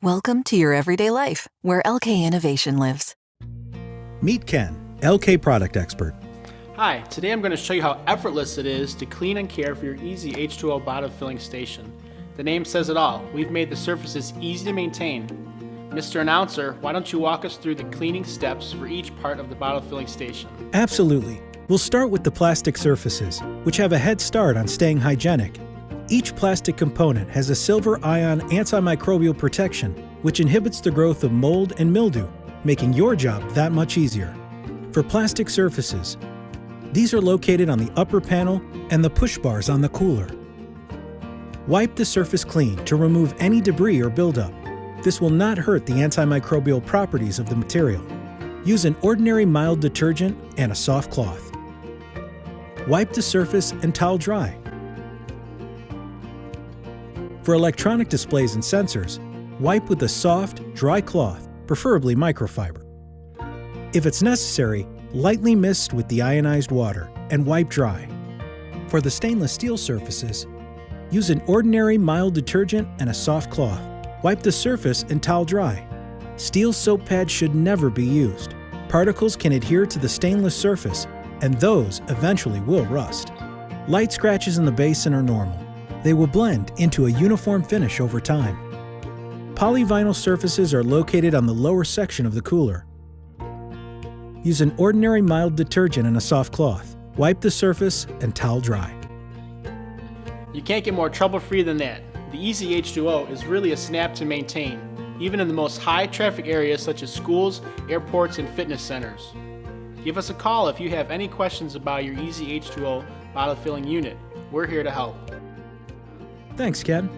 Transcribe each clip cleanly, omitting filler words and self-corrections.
Welcome to your everyday life, where LK Innovation lives. Meet Ken, LK product expert. Hi, today I'm going to show you how effortless it is to clean and care for your ezH2O bottle filling station. The name says it all. We've made the surfaces easy to maintain. Mr. Announcer, why don't you walk us through the cleaning steps for each part of the bottle filling station? Absolutely. We'll start with the plastic surfaces, which have a head start on staying hygienic. Each plastic component has a silver ion antimicrobial protection, which inhibits the growth of mold and mildew, making your job that much easier. For plastic surfaces, these are located on the upper panel and the push bars on the cooler. Wipe the surface clean to remove any debris or buildup. This will not hurt the antimicrobial properties of the material. Use an ordinary mild detergent and a soft cloth. Wipe the surface and towel dry. For electronic displays and sensors, wipe with a soft, dry cloth, preferably microfiber. If it's necessary, lightly mist with deionized water and wipe dry. For the stainless steel surfaces, use an ordinary mild detergent and a soft cloth. Wipe the surface and towel dry. Steel soap pads should never be used. Particles can adhere to the stainless surface, and those eventually will rust. Light scratches in the basin are normal. They will blend into a uniform finish over time. Polyvinyl surfaces are located on the lower section of the cooler. Use an ordinary mild detergent and a soft cloth. Wipe the surface and towel dry. You can't get more trouble-free than that. The ezH2O is really a snap to maintain, even in the most high-traffic areas such as schools, airports, and fitness centers. Give us a call if you have any questions about your ezH2O bottle filling unit. We're here to help. Thanks, Ken.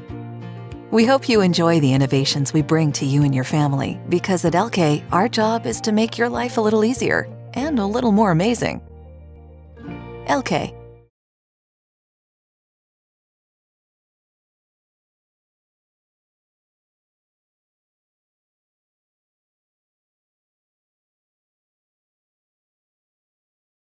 We hope you enjoy the innovations we bring to you and your family, because at LK, our job is to make your life a little easier and a little more amazing. LK,